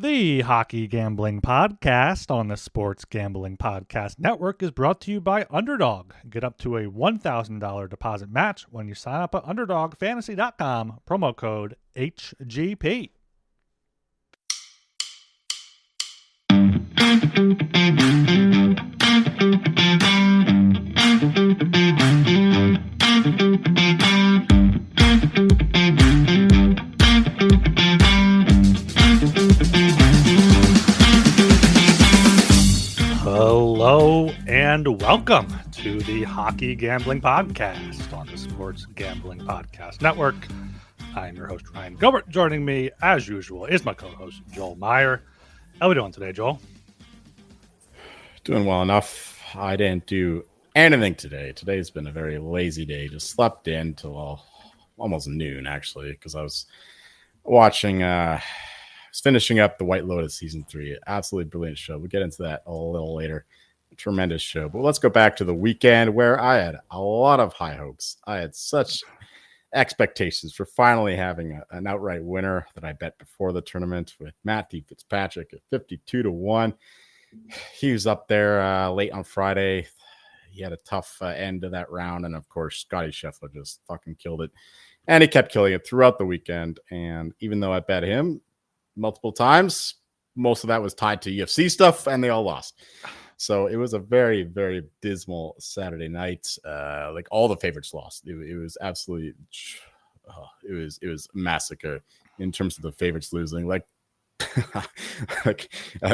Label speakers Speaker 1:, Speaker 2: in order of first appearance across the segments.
Speaker 1: The Hockey Gambling Podcast on the Sports Gambling Podcast Network is brought to you by Underdog. Get up to a $1,000 deposit match when you sign up at UnderdogFantasy.com, promo code HGP. Hello and welcome to the Hockey Gambling Podcast on the Sports Gambling Podcast Network. I'm your host, Ryan Gilbert. Joining me, as usual, is my co-host, Joel Meyer. How are we doing today, Joel?
Speaker 2: Doing well enough. I didn't do anything today. Today's been a very lazy day. Just slept in till almost noon, actually, because I was watching finishing up the White Lotus season 3. Absolutely brilliant show. We'll get into that a little later. Tremendous show. But let's go back to the weekend where I had a lot of high hopes. I had such expectations for finally having an outright winner that I bet before the tournament with Matthew Fitzpatrick at 52-1. He was up there late on Friday. He had a tough end of that round. And of course, Scotty Scheffler just fucking killed it. And he kept killing it throughout the weekend. And even though I bet him multiple times, most of that was tied to UFC stuff, and they all lost. So it was a very, very dismal Saturday night. Like all the favorites lost. It was absolutely, it was a massacre in terms of the favorites losing. Like,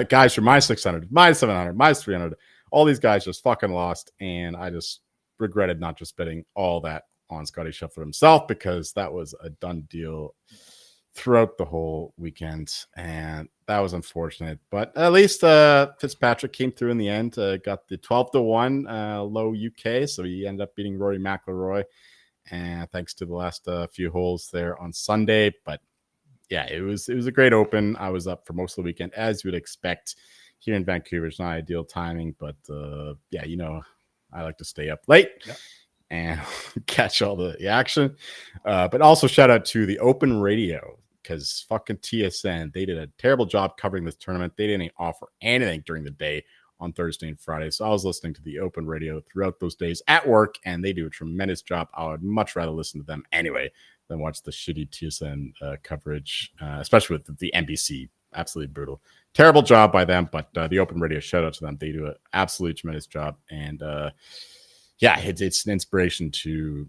Speaker 2: guys from minus 600, minus 700, minus 300, all these guys just fucking lost, and I just regretted not just betting all that on Scotty Scheffler himself, because that was a done deal throughout the whole weekend, and that was unfortunate. But at least Fitzpatrick came through in the end, got the 12-1 low UK, so he ended up beating Rory McIlroy, and thanks to the last few holes there on Sunday. But yeah, it was a great open. I was up for most of the weekend, as you would expect. Here in Vancouver, it's not ideal timing, but yeah, you know, I like to stay up late. Yeah. And catch all the action. But also shout out to the Open Radio, because fucking TSN, they did a terrible job covering this tournament. They didn't offer anything during the day on Thursday and Friday. So I was listening to the Open Radio throughout those days at work, and they do a tremendous job. I would much rather listen to them anyway than watch the shitty TSN coverage, especially with the NBC. Absolutely brutal. Terrible job by them, but the Open Radio, shout out to them. They do an absolutely tremendous job. And yeah, it's an inspiration to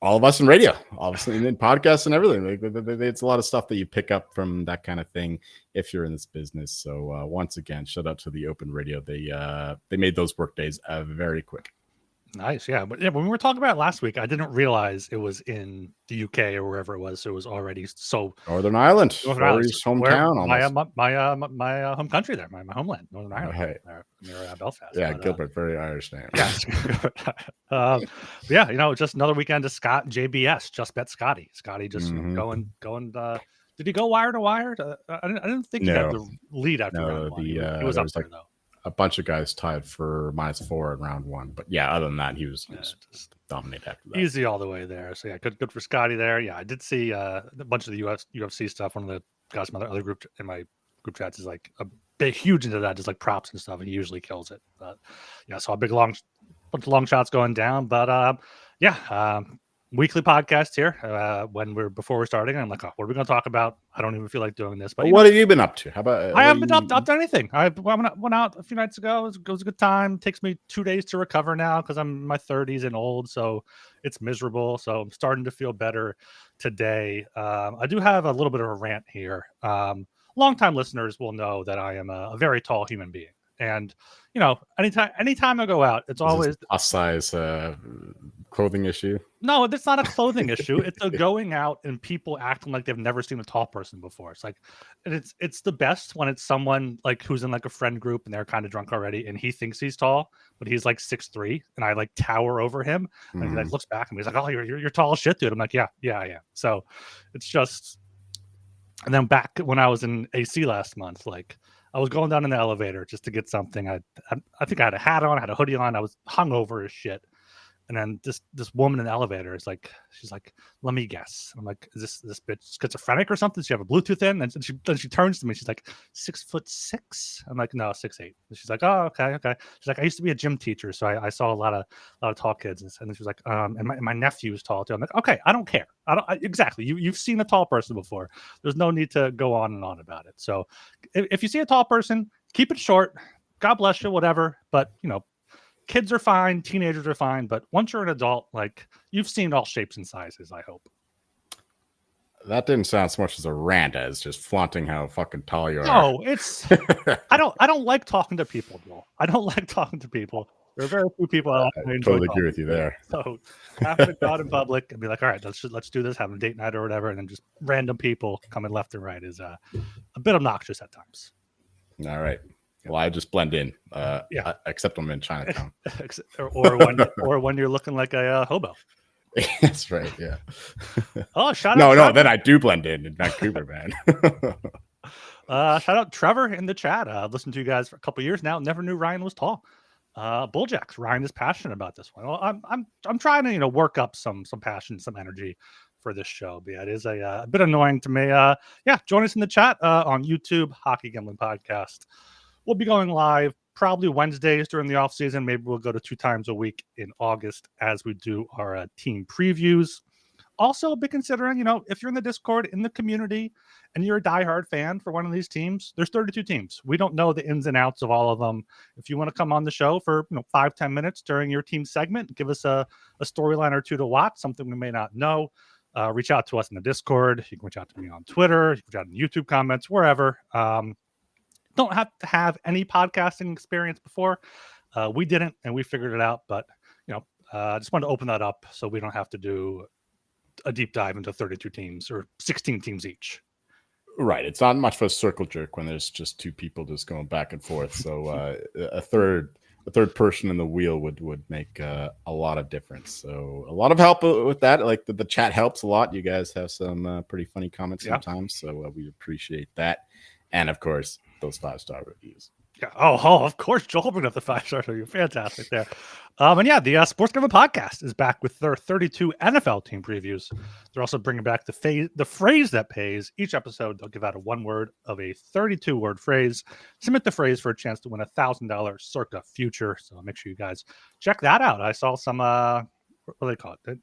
Speaker 2: all of us in radio, obviously, and in podcasts and everything. It's a lot of stuff that you pick up from that kind of thing if you're in this business. So once again, shout out to the Open Radio. They made those work days very quick.
Speaker 1: Nice, yeah. But yeah, when we were talking about it last week, I didn't realize it was in the UK or wherever it was. So it was already so
Speaker 2: Northern Ireland, Rory's hometown,
Speaker 1: my home country there, my homeland, Northern Ireland, near Belfast.
Speaker 2: Yeah, but, Gilbert, very Irish name.
Speaker 1: Yeah, yeah. You know, just another weekend to Scott JBS. Just bet Scotty. Scotty just going. Did he go wire to wire? I didn't think he had the lead after round one. He was up there though.
Speaker 2: A bunch of guys tied for -4 in round one, but yeah, other than that, he was just dominated after that.
Speaker 1: Easy all the way there. So yeah, good for Scotty there. Yeah, I did see a bunch of the UFC stuff. One of the guys from other group in my group chats is like huge into that, just like props and stuff, and he usually kills it. But yeah, saw a bunch of long shots going down. But yeah. Weekly podcast here. Before we're starting, I'm like, oh, what are we going to talk about? I don't even feel like doing this. But
Speaker 2: what have you been up to? How about?
Speaker 1: I haven't been up to anything. I went out a few nights ago. It was a good time. It takes me 2 days to recover now because I'm in my 30s and old, so it's miserable. So I'm starting to feel better today. I do have a little bit of a rant here. Longtime listeners will know that I am a very tall human being. And, you know, anytime I go out, it's always
Speaker 2: a size clothing issue.
Speaker 1: No, it's not a clothing issue. It's a going out and people acting like they've never seen a tall person before. It's like, it's the best when it's someone like who's in like a friend group and they're kind of drunk already and he thinks he's tall, but he's like 6'3", and I like tower over him, and he like looks back and he's like, "Oh, you're tall as shit, dude." I'm like, yeah, I am. So it's just, and then back when I was in AC last month, like, I was going down in the elevator just to get something. I think I had a hat on, I had a hoodie on. I was hungover as shit. And then this woman in the elevator is like, she's like, let me guess. I'm like, is this bitch schizophrenic or something? Does she have a Bluetooth in? And then she turns to me. She's like, 6'6". I'm like, no, 6'8". And she's like, oh, okay. She's like, I used to be a gym teacher, so I saw a lot of tall kids. And then she was like, and my nephew is tall too. I'm like, okay, I don't care. Exactly. You've seen a tall person before. There's no need to go on and on about it. So if you see a tall person, keep it short. God bless you, whatever. But kids are fine, teenagers are fine, but once you're an adult, like, you've seen all shapes and sizes, I hope.
Speaker 2: That didn't sound so much as a rant as just flaunting how fucking tall you are.
Speaker 1: No, it's I don't like talking to people, Joel. I don't like talking to people. There are very few people I
Speaker 2: totally agree with you there.
Speaker 1: So having to go out in public and be like, all right, let's do this, have a date night or whatever, and then just random people coming left and right is a bit obnoxious at times.
Speaker 2: All right. Well, I just blend in, except I'm in Chinatown.
Speaker 1: or when you're looking like a hobo.
Speaker 2: That's right, yeah.
Speaker 1: Oh, shout out!
Speaker 2: No, then I do blend in Vancouver, man.
Speaker 1: Shout out Trevor in the chat. Listened to you guys for a couple years now. Never knew Ryan was tall. Bulljacks. Ryan is passionate about this one. Well, I'm trying to work up some passion, some energy for this show. But yeah, it is a bit annoying to me. Join us in the chat on YouTube, Hockey Gambling Podcast. We'll be going live probably Wednesdays during the off season. Maybe we'll go to 2 times a week in August as we do our team previews. Also, be considering, if you're in the Discord, in the community, and you're a diehard fan for one of these teams, there's 32 teams. We don't know the ins and outs of all of them. If you want to come on the show for 5-10 minutes during your team segment, give us a storyline or two to watch, something we may not know, reach out to us in the Discord. You can reach out to me on Twitter. You can reach out in YouTube comments, wherever. Don't have to have any podcasting experience before. We didn't, and we figured it out. But I just wanted to open that up so we don't have to do a deep dive into 32 teams or 16 teams each.
Speaker 2: Right. It's not much of a circle jerk when there's just 2 people just going back and forth. So a third person in the wheel would make a lot of difference. So a lot of help with that. Like the chat helps a lot. You guys have some pretty funny comments sometimes, so we appreciate that. And of course, those 5-star reviews.
Speaker 1: Yeah. Oh, of course, Joel bringing up the 5-star review. Fantastic there. The Sports Gambling Podcast is back with their 32 NFL team previews. They're also bringing back the phrase that pays. Each episode, they'll give out a 1 word of a 32-word phrase. Submit the phrase for a chance to win $1,000 circa future. So make sure you guys check that out. I saw some what do they call it?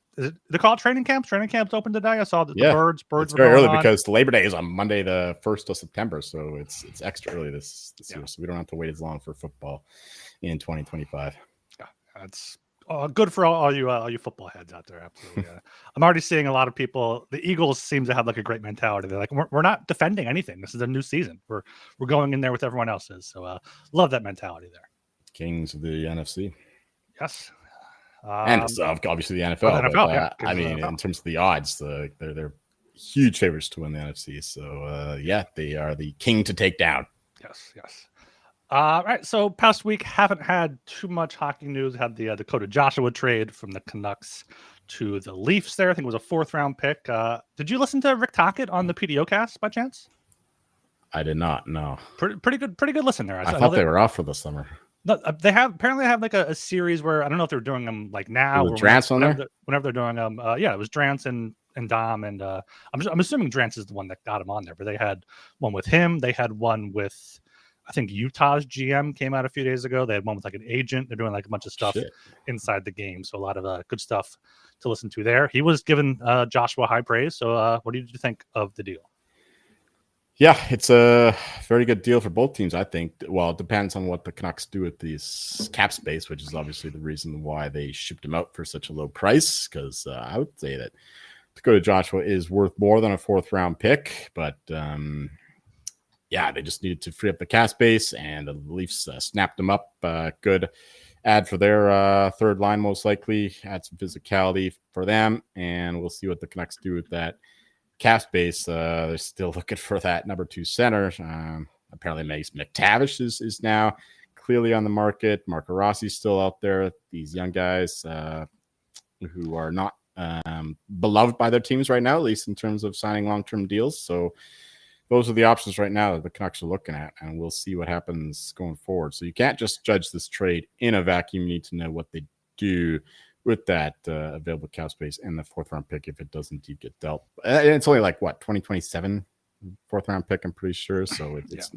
Speaker 1: They call it training camps. Training camps open today. I saw the birds. It's
Speaker 2: very early because Labor Day is on Monday, the 1st of September. So it's extra early this year. So we don't have to wait as long for football in 2025.
Speaker 1: Yeah, that's good for all you football heads out there. Absolutely. I'm already seeing a lot of people. The Eagles seem to have like a great mentality. They're like, we're not defending anything. This is a new season. We're going in there with everyone else's. So love that mentality there.
Speaker 2: Kings of the NFC.
Speaker 1: Yes.
Speaker 2: And obviously the NFL. I mean, in terms of the odds, they're huge favorites to win the NFC. So they are the king to take down.
Speaker 1: Yes. All right. So past week haven't had too much hockey news. Had the Dakota Joshua trade from the Canucks to the Leafs. There, I think it was a 4th round pick. Did you listen to Rick Tocchet on the PDO cast by chance?
Speaker 2: I did not. No.
Speaker 1: Pretty good listen there.
Speaker 2: I thought they were off for the summer.
Speaker 1: No, they apparently have like a series where I don't know if they're doing them like now.
Speaker 2: Was Drance on there?
Speaker 1: Whenever they're doing them, it was Drance and Dom, and I'm assuming Drance is the one that got him on there. But they had one with him. They had one with, I think, Utah's GM came out a few days ago. They had one with like an agent. They're doing like a bunch of stuff inside the game. So a lot of good stuff to listen to there. He was given Joshua high praise. So what did you think of the deal?
Speaker 2: Yeah, it's a very good deal for both teams, I think. Well, it depends on what the Canucks do with this cap space, which is obviously the reason why they shipped him out for such a low price, because I would say that Dakota Joshua is worth more than a 4th round pick. But, they just needed to free up the cap space, and the Leafs snapped him up. Good add for their 3rd line, most likely. Add some physicality for them, and we'll see what the Canucks do with that cap space. They're still looking for that number 2 center. Apparently Mace McTavish is now clearly on the market. Marco Rossi's still out there. These young guys who are not beloved by their teams right now, at least in terms of signing long-term deals. So those are the options right now that the Canucks are looking at, and we'll see what happens going forward. So you can't just judge this trade in a vacuum. You need to know what they do with that available cap space and the 4th round pick if it does indeed get dealt. And it's only like what 2027 4th round pick, I'm pretty sure. So it's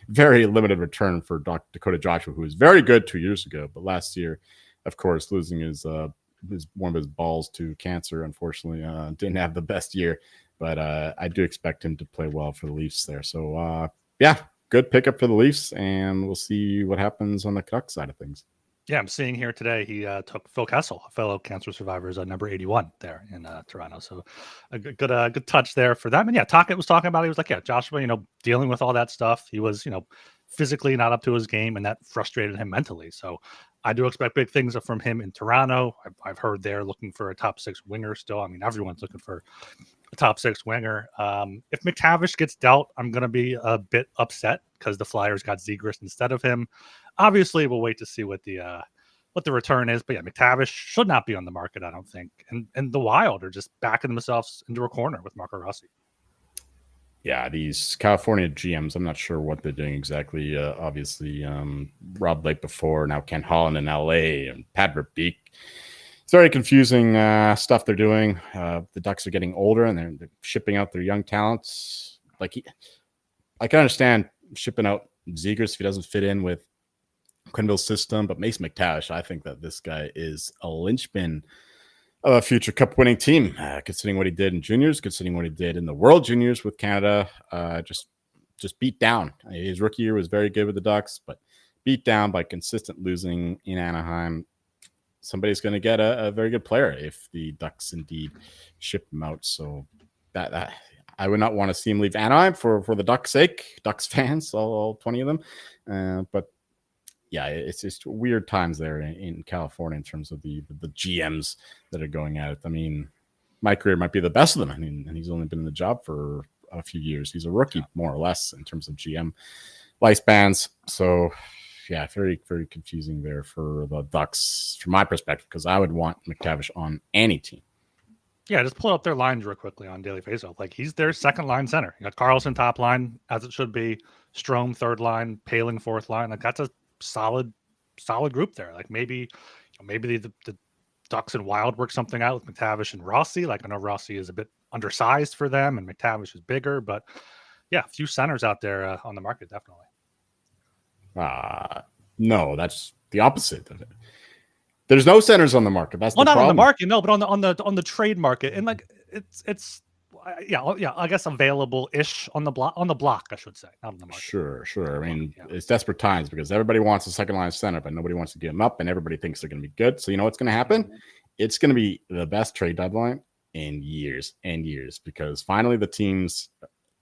Speaker 2: very limited return for Dakota Joshua, who was very good 2 years ago, but last year, of course, losing his one of his balls to cancer, unfortunately, didn't have the best year. But I do expect him to play well for the Leafs there. So good pickup for the Leafs, and we'll see what happens on the Canucks side of things.
Speaker 1: Yeah, I'm seeing here today he took Phil Kessel, a fellow cancer survivor's number 81 there in Toronto. So a good touch there for them. And yeah, Tocchet was talking about, he was like, yeah, Joshua, dealing with all that stuff. He was, physically not up to his game, and that frustrated him mentally. So I do expect big things from him in Toronto. I've heard they're looking for a top 6 winger still. I mean, everyone's looking for a top 6 winger. If McTavish gets dealt, I'm going to be a bit upset because the Flyers got Zegras instead of him. Obviously, we'll wait to see what the return is. But yeah, McTavish should not be on the market, I don't think. And the Wild are just backing themselves into a corner with Marco Rossi.
Speaker 2: Yeah, these California GMs, I'm not sure what they're doing exactly. Obviously, Rob Blake before, now Ken Holland in LA, and Pat Verbeek. It's very confusing stuff they're doing. The Ducks are getting older, and they're shipping out their young talents. I can understand shipping out Zegras if he doesn't fit in with Quenneville's system, but Mason McTavish, I think that this guy is a linchpin of a future cup winning team, considering what he did in juniors, considering what he did in the World Juniors with Canada. Just beat down. His rookie year was very good with the Ducks, but beat down by consistent losing in Anaheim. Somebody's going to get a very good player if the Ducks indeed ship him out. So that I would not want to see him leave Anaheim for the Ducks' sake, Ducks fans, all 20 of them. But yeah, it's just weird times there in California in terms of the GMs that are going at it. I mean, my career might be the best of them. I mean, and he's only been in the job for a few years. He's a rookie, more or less, in terms of GM lifespans. So, yeah, very, very confusing there for the Ducks, from my perspective, because I would want McTavish on any team.
Speaker 1: Yeah, just pull up their lines real quickly on Daily Faceoff. Like, he's their second line center. You got Carlson top line, as it should be. Strome third line, Paling fourth line. Like, that's a solid group there. Like, maybe the Ducks and Wild work something out with McTavish and Rossi. Like, I know Rossi is a bit undersized for them, and McTavish is bigger, but yeah, a few centers out there on the market, definitely.
Speaker 2: No, that's the opposite of it. There's no centers on the market. That's the
Speaker 1: not
Speaker 2: problem.
Speaker 1: On the market, no, but on the trade market, and like it's I guess available-ish on the block, I should say, not on the market.
Speaker 2: Sure. I mean, It's desperate times because everybody wants a second line center, but nobody wants to give them up, and everybody thinks they're going to be good. So you know what's going to happen? It's going to be the best trade deadline in years and years, because finally the teams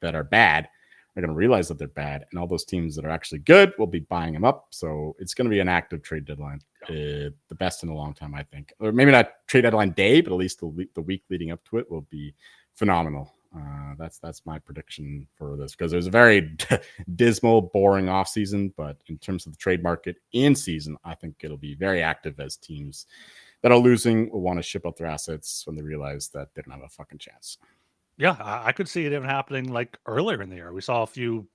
Speaker 2: that are bad are going to realize that they're bad, and all those teams that are actually good will be buying them up. So it's going to be an active trade deadline, the best in a long time, I think. Or maybe not trade deadline day, but at least the week leading up to it will be phenomenal. That's my prediction for this, because there's a very dismal, boring offseason, but in terms of the trade market in season, I think it'll be very active, as teams that are losing will want to ship out their assets when they realize that they don't have a fucking chance. Yeah,
Speaker 1: I could see it even happening like earlier in the year. We saw a few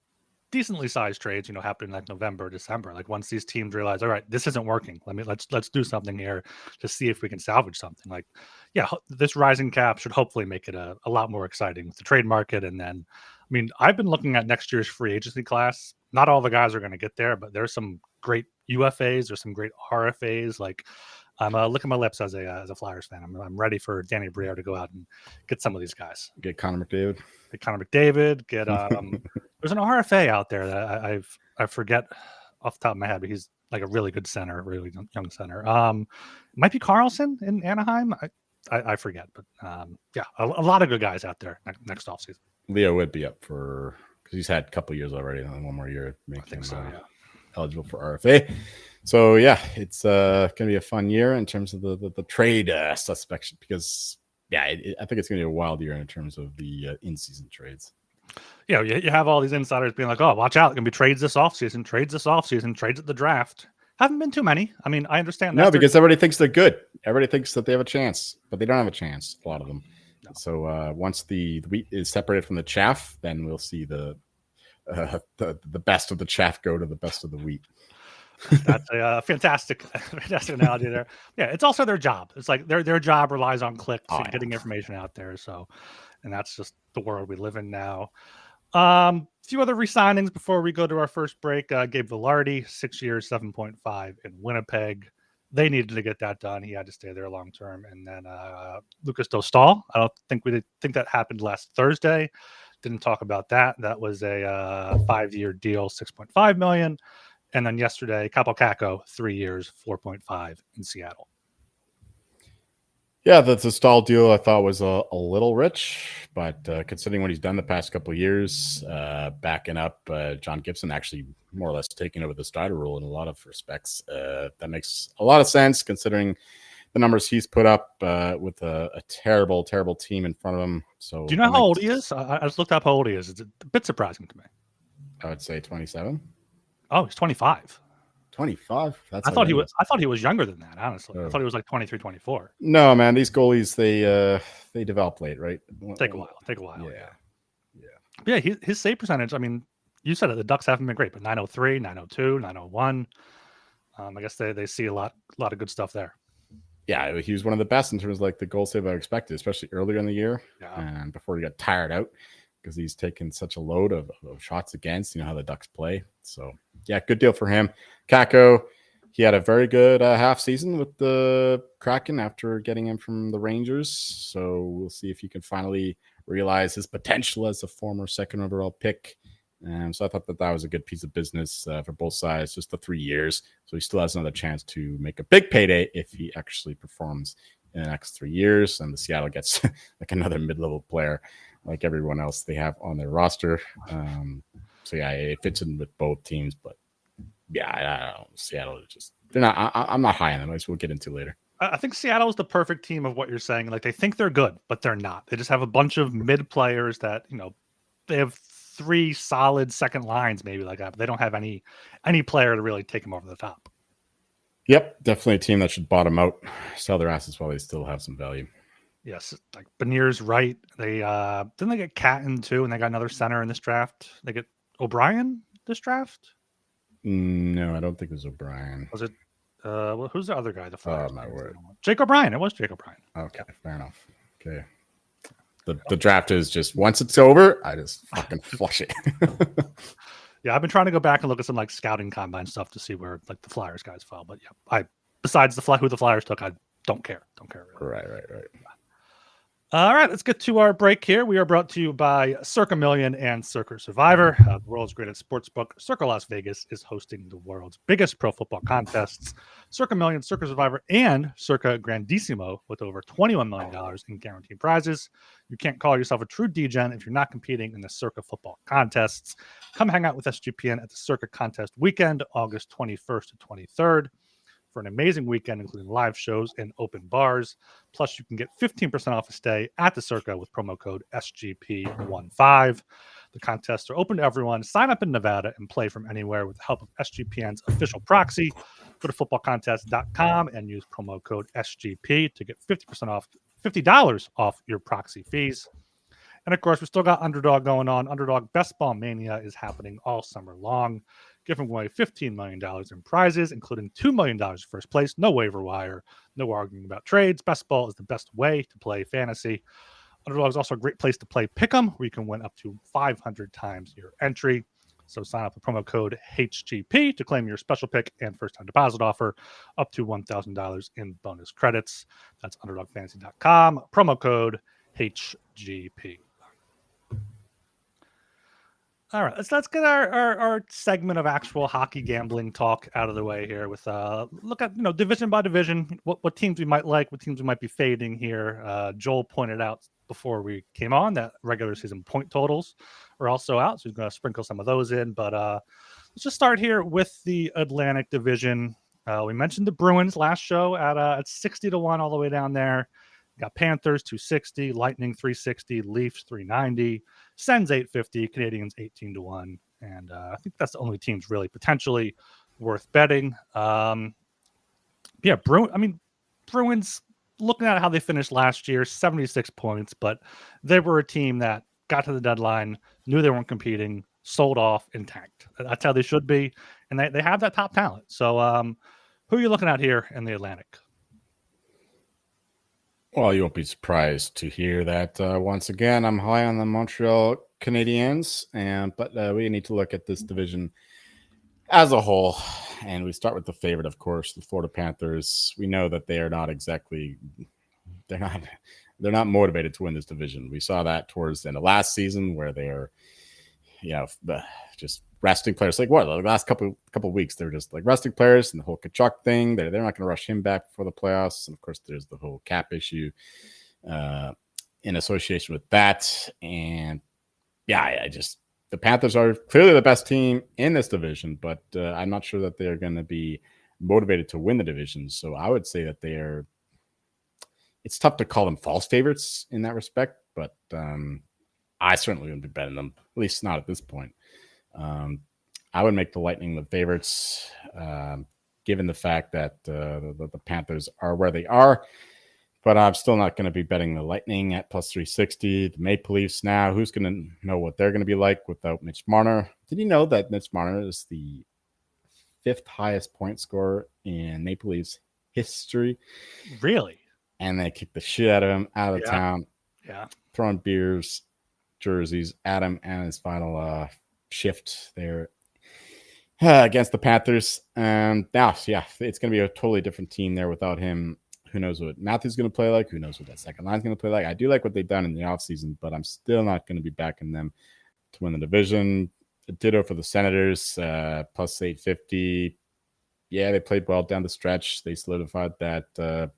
Speaker 1: decently sized trades, happening like November, December. Like, once these teams realize, all right, this isn't working. Let's do something here to see if we can salvage something. Like, yeah, this rising cap should hopefully make it a lot more exciting with the trade market. And then, I mean, I've been looking at next year's free agency class. Not all the guys are going to get there, but there's some great UFAs, there's some great RFAs. Like, I'm licking my lips as a Flyers fan. I'm ready for Danny Briere to go out and get some of these guys.
Speaker 2: Get Connor McDavid.
Speaker 1: Get there's an RFA out there that I forget off the top of my head, but he's like a really good center, really young center. Might be Carlson in Anaheim. I forget, but yeah, a lot of good guys out there next offseason.
Speaker 2: Leo would be up for, because he's had a couple years already, and one more year to make him eligible for RFA. So yeah, it's going to be a fun year in terms of the trade suspect, because I think it's going to be a wild year in terms of the in-season trades.
Speaker 1: Yeah, you have all these insiders being like, oh, watch out, it's going to be trades this offseason, trades at the draft. Haven't been too many. I mean, I understand that.
Speaker 2: No, because everybody thinks they're good. Everybody thinks that they have a chance, but they don't have a chance, a lot of them. No. So once the wheat is separated from the chaff, then we'll see the best of the chaff go to the best of the wheat.
Speaker 1: That's a fantastic analogy there. Yeah, it's also their job. It's like their job relies on clicks and getting information out there. So, and that's just the world we live in now. A few other re-signings before we go to our first break. Gabe Vilardi, 6 years, 7.5 in Winnipeg. They needed to get that done. He had to stay there long term. And then Lucas Dostal. I don't think think that happened last Thursday. Didn't talk about that. That was a 5-year deal, 6.5 million. And then yesterday, Capo Caco, 3 years, 4.5 in Seattle.
Speaker 2: Yeah, the stall deal I thought was a little rich, but considering what he's done the past couple of years, backing up John Gibson, actually more or less taking over the starter role in a lot of respects, that makes a lot of sense considering the numbers he's put up with a terrible, terrible team in front of him. So,
Speaker 1: do you know how old he is? I just looked up how old he is. It's a bit surprising to me.
Speaker 2: I would say 27.
Speaker 1: Oh, he's 25.
Speaker 2: 25.
Speaker 1: I thought he was younger than that, honestly. I thought he was like 23, 24.
Speaker 2: No, man, these goalies they develop late, right?
Speaker 1: Take a while.
Speaker 2: Yeah.
Speaker 1: His save percentage, I mean, you said it, the Ducks haven't been great, but 903, 902, 901. I guess they see a lot of good stuff there.
Speaker 2: Yeah, he was one of the best in terms of like the goal save I expected, especially earlier in the year and before he got tired out because he's taken such a load of shots against, you know, how the Ducks play. So, yeah, good deal for him. Kako, he had a very good half season with the Kraken after getting him from the Rangers. So we'll see if he can finally realize his potential as a former second overall pick. So I thought that was a good piece of business for both sides, just the 3 years. So he still has another chance to make a big payday if he actually performs in the next 3 years. And the Seattle gets like another mid-level player like everyone else they have on their roster. So yeah, it fits in with both teams, but yeah, I don't know. Seattle is just, they're not, I'm not high on them, as we'll get into later.
Speaker 1: I think Seattle is the perfect team of what you're saying. Like they think they're good, but they're not. They just have a bunch of mid players that, you know, they have 3 solid second lines, maybe like that, but they don't have any player to really take them over the top.
Speaker 2: Yep, definitely a team that should bottom out, sell their assets while they still have some value.
Speaker 1: Yes, like Beniers, right? They didn't they get Catton too, and they got another center in this draft. They get O'Brien this draft.
Speaker 2: No, I don't think it was O'Brien.
Speaker 1: Was it? Well, who's the other guy? The Flyers.
Speaker 2: Oh my word,
Speaker 1: Jake O'Brien. It was Jake O'Brien.
Speaker 2: Okay, fair enough. Okay. The draft is just once it's over, I just fucking flush it.
Speaker 1: Yeah, I've been trying to go back and look at some like scouting combine stuff to see where like the Flyers guys fell. But yeah, besides who the Flyers took, I don't care. Don't care really.
Speaker 2: Right.
Speaker 1: All right, let's get to our break here. We are brought to you by Circa Million and Circa Survivor. The world's greatest sportsbook, Circa Las Vegas, is hosting the world's biggest pro football contests. Circa Million, Circa Survivor, and Circa Grandissimo with over $21 million in guaranteed prizes. You can't call yourself a true DGen if you're not competing in the Circa football contests. Come hang out with SGPN at the Circa contest weekend, August 21st to 23rd. For an amazing weekend, including live shows and open bars. Plus, you can get 15% off a stay at the Circa with promo code SGP15. The contests are open to everyone. Sign up in Nevada and play from anywhere with the help of SGPN's official proxy. Go to footballcontest.com and use promo code SGP to get $50 off your proxy fees. And of course, we still got Underdog going on. Underdog Best Ball Mania is happening all summer long, giving away $15 million in prizes, including $2 million first place. No waiver wire, no arguing about trades. Best Ball is the best way to play fantasy. Underdog is also a great place to play Pick'em, where you can win up to 500 times your entry. So sign up with promo code HGP to claim your special pick and first-time deposit offer up to $1,000 in bonus credits. That's underdogfantasy.com. Promo code HGP. All right, let's get our segment of actual hockey gambling talk out of the way here with look at division by division, what teams we might like, what teams we might be fading here. Joel pointed out before we came on that regular season point totals are also out, so he's going to sprinkle some of those in. But let's just start here with the Atlantic Division. We mentioned the Bruins last show at 60-1 all the way down there. Got Panthers 260, Lightning 360, Leafs 390, Sens 850, Canadians 18-1, and I think that's the only teams really potentially worth betting. Bruins. Looking at how they finished last year, 76 points, but they were a team that got to the deadline, knew they weren't competing, sold off and tanked. That's how they should be, and they have that top talent. So, who are you looking at here in the Atlantic?
Speaker 2: Well, you won't be surprised to hear that once again, I'm high on the Montreal Canadiens, but we need to look at this division as a whole, and we start with the favorite, of course, the Florida Panthers. We know that they are not exactly they're not motivated to win this division. We saw that towards the end of last season, where they're just resting players. Like what, the last couple of weeks, they're just like resting players, and the whole Kachuk thing. They're not going to rush him back for the playoffs, and of course, there's the whole cap issue in association with that. And yeah, the Panthers are clearly the best team in this division, but I'm not sure that they're going to be motivated to win the division. So I would say that it's tough to call them false favorites in that respect, but I certainly wouldn't be betting them, at least not at this point. I would make the Lightning the favorites, given the fact that the Panthers are where they are. But I'm still not going to be betting the Lightning at plus 360. The Maple Leafs now, who's going to know what they're going to be like without Mitch Marner? Did you know that Mitch Marner is the 5th highest point scorer in Maple Leafs history?
Speaker 1: Really?
Speaker 2: And they kicked the shit out of him, out of town.
Speaker 1: Yeah.
Speaker 2: Throwing beers, jerseys at him and his final shift there against the Panthers. And now, it's going to be a totally different team there without him. Who knows what Matthew's going to play like? Who knows what that second line's going to play like? I do like what they've done in the offseason, but I'm still not going to be backing them to win the division. Ditto for the Senators, plus 850. Yeah, they played well down the stretch. They solidified that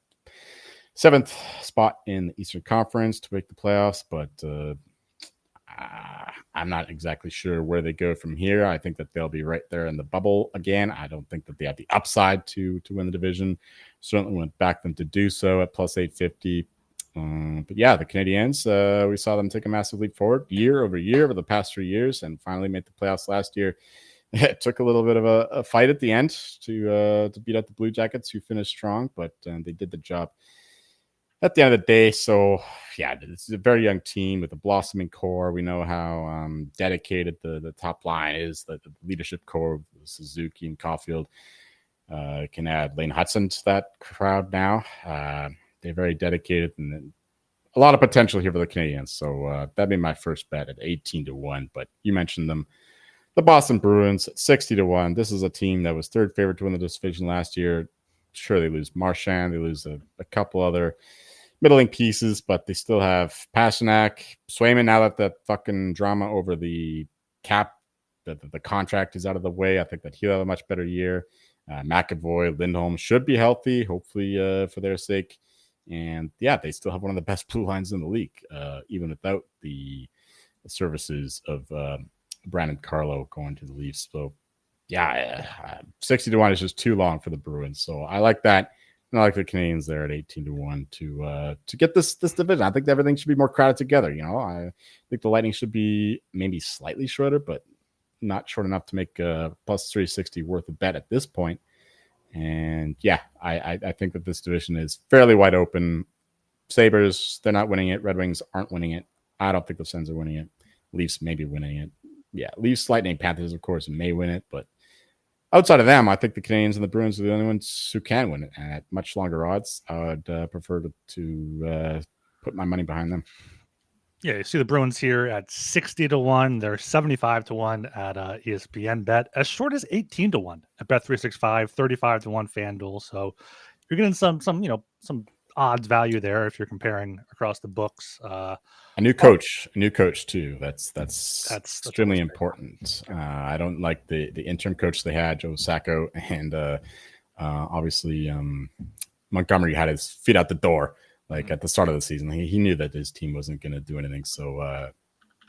Speaker 2: 7th spot in the Eastern Conference to make the playoffs, but I'm not exactly sure where they go from here. I think that they'll be right there in the bubble again. I don't think that they have the upside to win the division. Certainly wouldn't back them to do so at plus 850. But yeah, the Canadiens, we saw them take a massive leap forward year over year over the past 3 years and finally made the playoffs last year. It took a little bit of a fight at the end to beat out the Blue Jackets, who finished strong, but they did the job at the end of the day. So yeah, this is a very young team with a blossoming core. We know how dedicated the top line is, the leadership core of Suzuki and Caulfield. Can add Lane Hudson to that crowd now. They're very dedicated and a lot of potential here for the Canadiens. So that'd be my first bet at 18-1. But you mentioned them. The Boston Bruins at 60-1. This is a team that was 3rd favorite to win the division last year. Sure, they lose Marchand. They lose a couple other middling pieces, but they still have Pasternak, Swayman. Now that the fucking drama over the cap, the contract is out of the way, I think that he'll have a much better year. McAvoy, Lindholm should be healthy, hopefully for their sake. And yeah, they still have one of the best blue lines in the league, even without the services of Brandon Carlo going to the Leafs. So yeah, 60-1 is just too long for the Bruins. So I like that. And I like the Canadiens there at 18-1 to get this division. I think everything should be more crowded together. I think the Lightning should be maybe slightly shorter, but not short enough to make plus 360 worth a bet at this point. And yeah, I think that this division is fairly wide open. Sabres, they're not winning it. Red Wings aren't winning it. I don't think the Sens are winning it. Leafs may be winning it. Yeah, Leafs, Lightning, Panthers, of course, may win it, but outside of them, I think the Canadiens and the Bruins are the only ones who can win it. And at much longer odds, I would prefer to put my money behind them.
Speaker 1: Yeah, you see the Bruins here at 60-1. They're 75-1 at ESPN Bet, as short as 18-1 at Bet365, 35-1 FanDuel. So you're getting some odds value there if you're comparing across the books.
Speaker 2: A new coach too. That's extremely important. I don't like the interim coach they had, Joe Sacco, and obviously Montgomery had his feet out the door. Like at the start of the season, he knew that his team wasn't going to do anything. So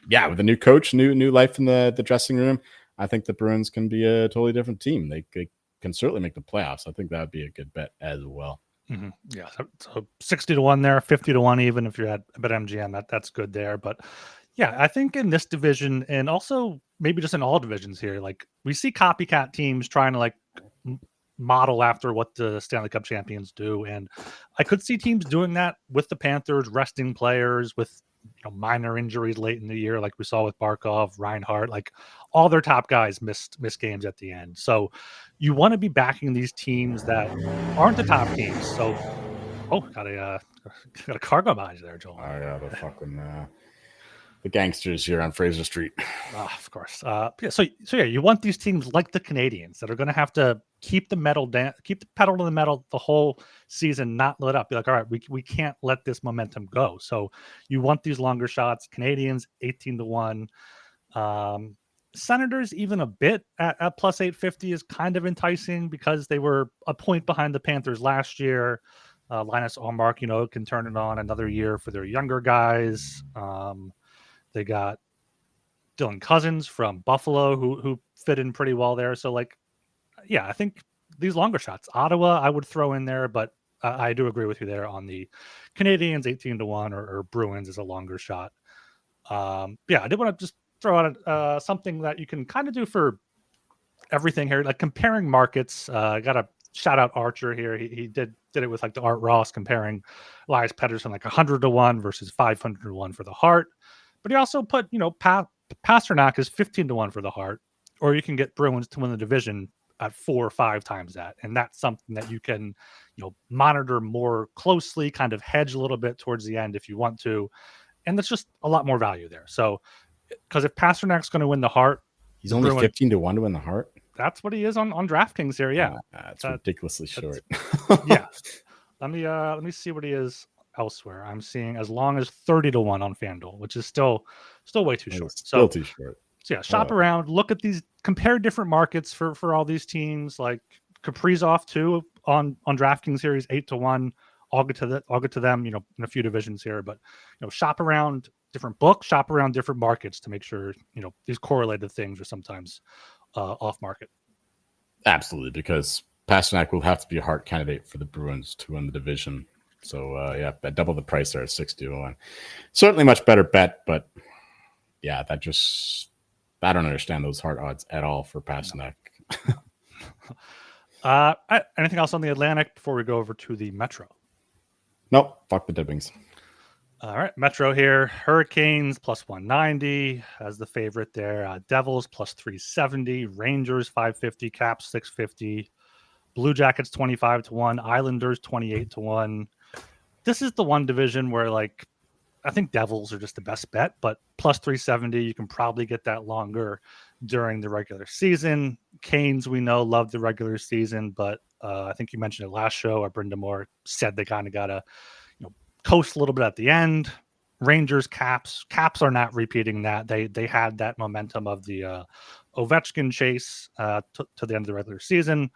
Speaker 2: yeah, with a new coach, new life in the dressing room, I think the Bruins can be a totally different team. They can certainly make the playoffs. I think that would be a good bet as well.
Speaker 1: Mm-hmm. Yeah, so 60-1 there, 50-1 even if you're at BetMGM, that's good there. But yeah, I think in this division and also maybe just in all divisions here, like we see copycat teams trying to like model after what the Stanley Cup champions do, and I could see teams doing that with the Panthers, resting players, with minor injuries late in the year, like we saw with Barkov, Reinhardt, like all their top guys missed games at the end. So you want to be backing these teams that aren't the top teams. So, got a cargo behind you there, Joel.
Speaker 2: Oh yeah, the fucking the gangsters here on Fraser Street.
Speaker 1: Of course. So you want these teams like the Canadians that are going to have to keep the pedal to the metal the whole season, not let up. Be like, all right, we can't let this momentum go. So you want these longer shots. Canadians 18-1. Senators even a bit at plus 850 is kind of enticing because they were a point behind the Panthers last year. Linus Ullmark, can turn it on another year for their younger guys. They got Dylan Cousins from Buffalo who fit in pretty well there. So I think these longer shots, Ottawa, I would throw in there, but I do agree with you there on the Canadians 18-1 or Bruins is a longer shot. I did want to just throw out something that you can kind of do for everything here, like comparing markets. I got to shout out Archer here. He did it with like the Art Ross comparing Elias Pettersson like 100-1 versus 500-1 for the Hart. But he also put, Pasternak is 15-1 for the Hart, or you can get Bruins to win the division at 4 or 5 times that. And that's something that you can, monitor more closely, kind of hedge a little bit towards the end if you want to. And that's just a lot more value there. So, because if Pasternak's going to win the Hart,
Speaker 2: he's only 15-1 to win the Hart.
Speaker 1: That's what he is on DraftKings here. Yeah,
Speaker 2: that's ridiculously short.
Speaker 1: Yeah, let me see what he is elsewhere. I'm seeing as long as 30-1 on FanDuel, which is still way too short.
Speaker 2: Still too short.
Speaker 1: So yeah, shop around, look at these, compare different markets for all these teams. Like Kaprizov too on DraftKings here, he's 8-1. I'll get to them, in a few divisions here, but shop around different books, shop around different markets to make sure these correlated things are sometimes off market.
Speaker 2: Absolutely, because Pasternak will have to be a Hart candidate for the Bruins to win the division. So at double the price there at 6-1. Certainly much better bet, but yeah, I don't understand those Hart odds at all for Pasternak.
Speaker 1: Anything else on the Atlantic before we go over to the Metro?
Speaker 2: Nope, fuck the dippings.
Speaker 1: All right, Metro here. Hurricanes plus 190 as the favorite there. Devils plus 370. Rangers 550. Caps 650. Blue Jackets 25-1. Islanders 28-1. This is the one division where I think Devils are just the best bet, but plus 370, you can probably get that longer during the regular season. Canes, we know, love the regular season, but I think you mentioned it last show, or Brenda Moore said they kind of got to coast a little bit at the end. Rangers, Caps are not repeating that. They had that momentum of the Ovechkin chase to the end of the regular season.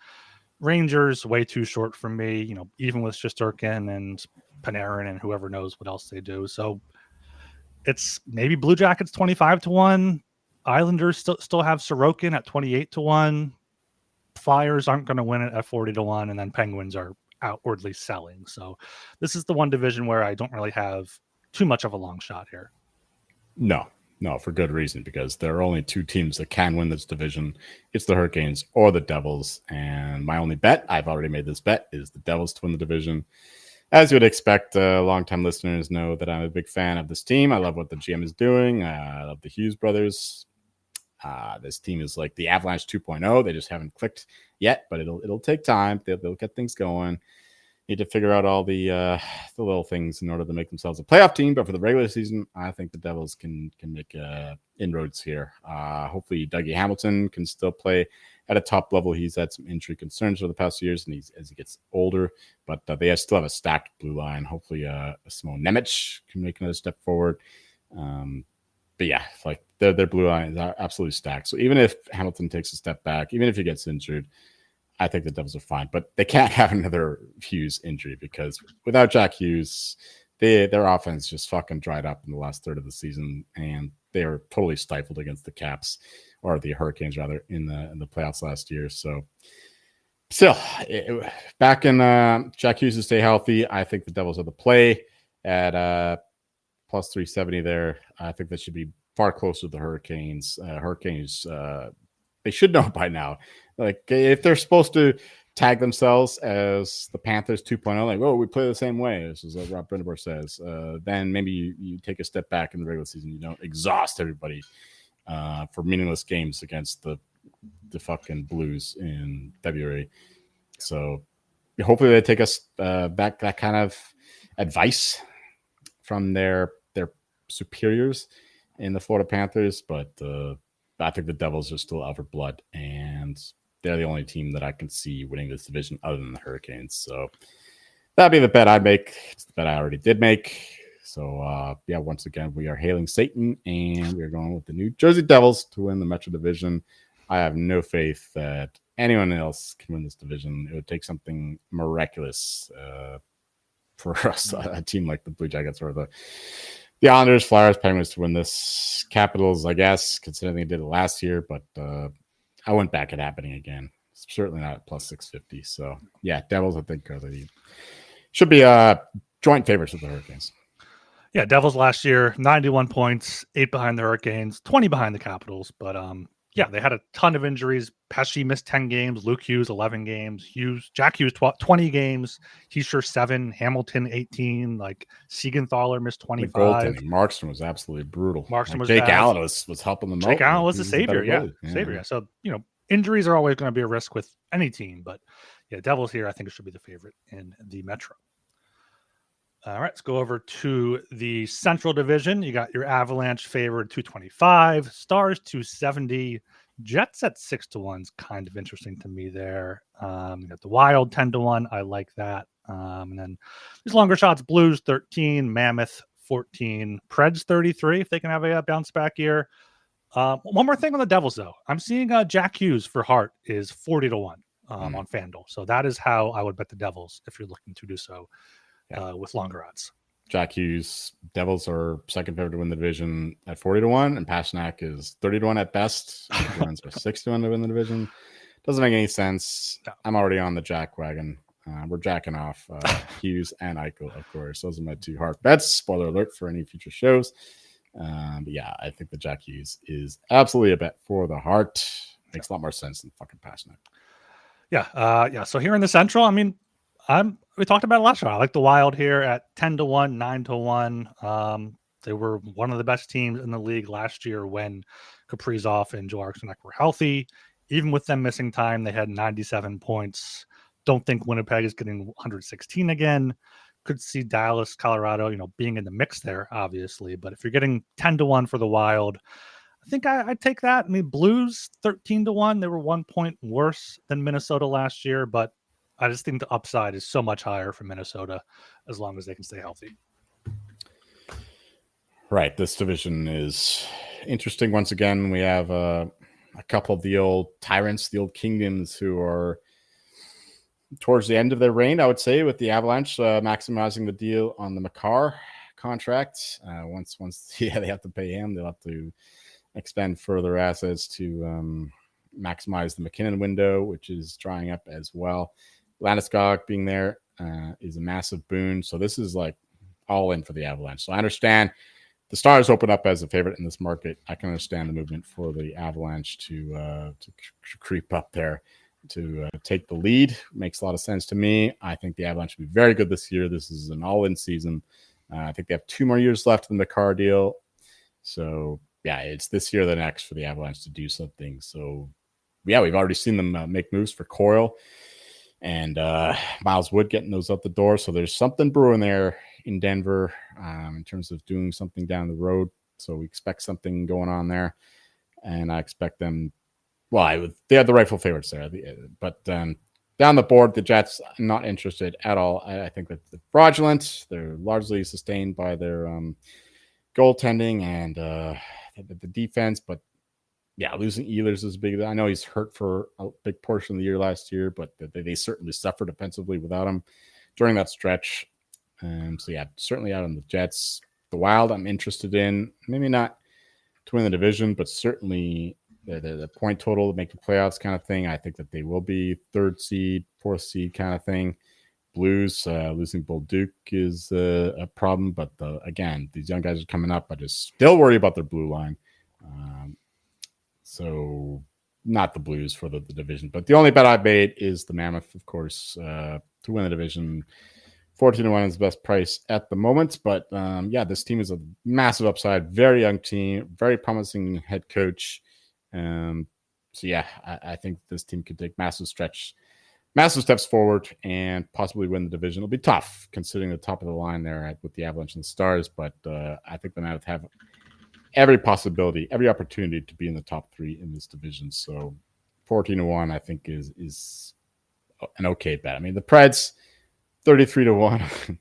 Speaker 1: Rangers, way too short for me, even with Shesterkin and Panarin and whoever knows what else they do. So it's maybe Blue Jackets 25-1. Islanders still have Sorokin at 28-1. Flyers aren't going to win it at 40-1, and then Penguins are outwardly selling. So this is the one division where I don't really have too much of a long shot here.
Speaker 2: No, for good reason, because there are only 2 teams that can win this division. It's the Hurricanes or the Devils. And my only bet, I've already made this bet, is the Devils to win the division. As you would expect, longtime listeners know that I'm a big fan of this team. I love what the GM is doing. I love the Hughes brothers. This team is like the Avalanche 2.0. They just haven't clicked yet, but it'll take time. They'll get things going. Need to figure out all the little things in order to make themselves a playoff team. But for the regular season, I think the Devils can make inroads here. Hopefully, Dougie Hamilton can still play at a top level. He's had some injury concerns for the past years, and as he gets older. But they still have a stacked blue line. Hopefully, Simone Nemec can make another step forward. But yeah, their blue line is absolutely stacked. So even if Hamilton takes a step back, even if he gets injured, I think the Devils are fine. But they can't have another Hughes injury, because without Jack Hughes, their offense just fucking dried up in the last third of the season, and they were totally stifled against the Caps, or the Hurricanes rather, in the playoffs last year. So still, back in Jack Hughes to stay healthy, I think the Devils are the play at plus 370 there. I think that should be far closer to the Hurricanes. Hurricanes, they should know by now. If they're supposed to tag themselves as the Panthers 2.0, like, oh, we play the same way. This is what Rob Brindamore says. Then maybe you take a step back in the regular season. You don't exhaust everybody for meaningless games against the fucking Blues in February. So hopefully they take us back that kind of advice from their superiors in the Florida Panthers. But I think the Devils are still out for blood, and they're the only team that I can see winning this division other than the Hurricanes. So that'd be the bet I'd make. It's the bet I already did make. So, once again, we are hailing Satan, and we're going with the New Jersey Devils to win the Metro Division. I have no faith that anyone else can win this division. It would take something miraculous for us, a team like the Blue Jackets or the Islanders, Flyers, Penguins to win this. Capitals, I guess, considering they did it last year, but I wouldn't back it happening again. Certainly not at plus 650. So, Devils, I think, should be joint favorites with the Hurricanes.
Speaker 1: Yeah, Devils last year, 91 points, 8 behind the Hurricanes, 20 behind the Capitals. But they had a ton of injuries. Pesci missed 10 games, Luke Hughes 11 games, Jack Hughes 20 games, Heischer 7, Hamilton 18, like Siegenthaler missed 25.
Speaker 2: Markstrom was absolutely brutal.
Speaker 1: Markstrom was
Speaker 2: Jake
Speaker 1: bad.
Speaker 2: Allen was helping them out.
Speaker 1: Jake Allen was the savior, savior. So, injuries are always going to be a risk with any team, but Devils here, I think it should be the favorite in the Metro. All right, let's go over to the Central Division. You got your Avalanche favored 225, Stars 270, Jets at 6-1 is kind of interesting to me there. You got the Wild 10-1. I like that. And then these longer shots: Blues 13, Mammoth 14, Preds 33. If they can have a bounce back year. One more thing on the Devils, though. I'm seeing Jack Hughes for Hart is 40-1 on FanDuel. So that is how I would bet the Devils if you're looking to do so. With longer odds.
Speaker 2: Jack Hughes, Devils are second favorite to win the division at 40-1, and Pasternak is 30-1 at best. Bruins are 6-1 to win the division. Doesn't make any sense. No. I'm already on the Jack wagon. We're jacking off Hughes and Eichel, of course. Those are my two Hart bets. Spoiler alert for any future shows. I think the Jack Hughes is absolutely a bet for the Hart. Makes a lot more sense than fucking Pasternak.
Speaker 1: So here in the Central, I mean, we talked about it last year. I like the Wild here at 10-1, 9-1. They were one of the best teams in the league last year when Kaprizov and Joe Arsenault were healthy. Even with them missing time, they had 97 points. Don't think Winnipeg is getting 116 again. Could see Dallas, Colorado, being in the mix there, obviously. But if you're getting 10-1 for the Wild, I think I'd take that. I mean, Blues 13-1. They were 1 point worse than Minnesota last year, but I just think the upside is so much higher for Minnesota as long as they can stay healthy.
Speaker 2: Right. This division is interesting. Once again, we have a couple of the old tyrants, the old kingdoms who are towards the end of their reign, I would say, with the Avalanche maximizing the deal on the Makar contract. Once they have to pay him, they'll have to expend further assets to maximize the McKinnon window, which is drying up as well. Landeskog being there is a massive boon. So this is like all in for the Avalanche. So I understand the Stars open up as a favorite in this market. I can understand the movement for the Avalanche to creep up there to take the lead. Makes a lot of sense to me. I think the Avalanche will be very good this year. This is an all-in season. I think they have 2 more years left in the Makar deal. So, it's this year or the next for the Avalanche to do something. So, we've already seen them make moves for Coyle and Miles Wood getting those out the door. So there's something brewing there in Denver in terms of doing something down the road. So we expect something going on there. And I expect them, they are the rightful favorites there. But down the board, the Jets, not interested at all. I think that they're fraudulent. They're largely sustained by their goaltending and the defense. But losing Ehlers is big. I know he's hurt for a big portion of the year last year, but they certainly suffered defensively without him during that stretch. Certainly out on the Jets. The Wild, I'm interested in. Maybe not to win the division, but certainly the point total to make the playoffs kind of thing. I think that they will be 3rd seed, 4th seed kind of thing. Blues, losing Bolduc is a problem, but again, these young guys are coming up. I just still worry about their blue line. So not the Blues for the division. But the only bet I made is the Mammoth, of course, to win the division. 14-1 is the best price at the moment. But this team is a massive upside, very young team, very promising head coach. I think this team could take massive steps forward and possibly win the division. It'll be tough considering the top of the line there with the Avalanche and the Stars, but I think the Mammoth have every possibility, every opportunity to be in the top 3 in this division. So 14-1, I think is an okay bet. I mean, the Preds 33-1.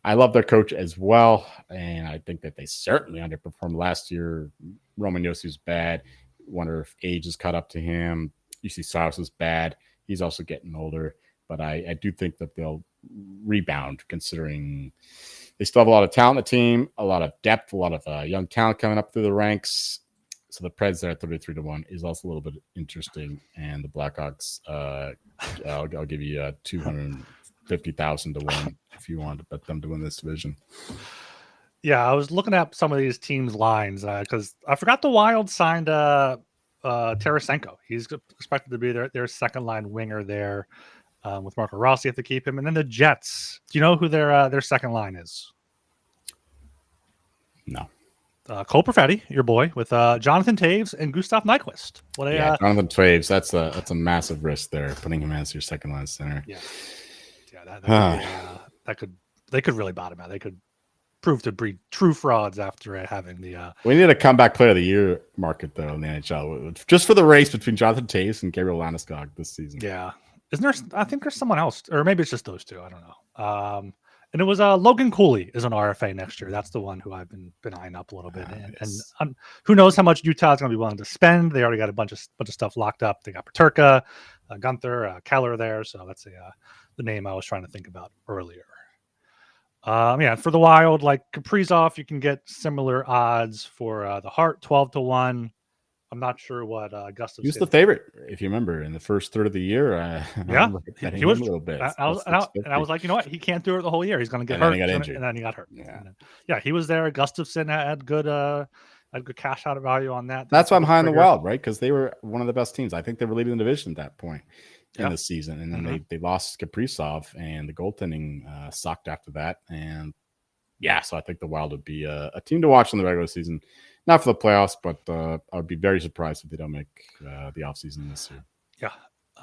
Speaker 2: I love their coach as well, and I think that they certainly underperformed last year. Roman Yossi's bad. Wonder if age has caught up to him. You see Saros is bad. He's also getting older, but I do think that they'll rebound considering they still have a lot of talent in the team, a lot of depth, a lot of young talent coming up through the ranks. So the Preds there at 33-1 is also a little bit interesting. And the Blackhawks, I'll give you 250,000 to win if you want to bet them to win this division.
Speaker 1: Yeah, I was looking at some of these teams' lines because I forgot the Wild signed Tarasenko. He's expected to be their second line winger there with Marco Rossi if they keep him. And then the Jets. Do you know who their second line is?
Speaker 2: No.
Speaker 1: Cole Perfetti, your boy, with Jonathan Taves and Gustav Nyquist.
Speaker 2: Jonathan Taves. That's a massive risk there, putting him as your second line center.
Speaker 1: Yeah, they could really bottom out. They could prove to breed true frauds after having the.
Speaker 2: We need a comeback player of the year market though in the NHL, just for the race between Jonathan Taves and Gabriel Landeskog this season.
Speaker 1: Yeah, isn't there? I think there's someone else, or maybe it's just those two. I don't know. And it was Logan Cooley is an RFA next year. That's the one who I've been eyeing up a little bit. And who knows how much Utah is going to be willing to spend? They already got a bunch of stuff locked up. They got Paterka, Gunther, Keller there. So that's the name I was trying to think about earlier. For the Wild, like Kaprizov, you can get similar odds for the Hart, 12-1. I'm not sure what Gustav.
Speaker 2: He was the favorite, if you remember, in the first third of the year.
Speaker 1: He was
Speaker 2: a little bit.
Speaker 1: I was like, you know what? He can't do it the whole year. He's going to get hurt. And then he got hurt. Yeah, he was there. Gustafsson had good cash out value on that.
Speaker 2: That's why I'm high on the Wild, right? Because they were one of the best teams. I think they were leading the division at that point in the season, and then they lost Kaprizov, and the goaltending sucked after that. And so I think the Wild would be a team to watch in the regular season. Not for the playoffs, but I would be very surprised if they don't make the offseason this year.
Speaker 1: Yeah.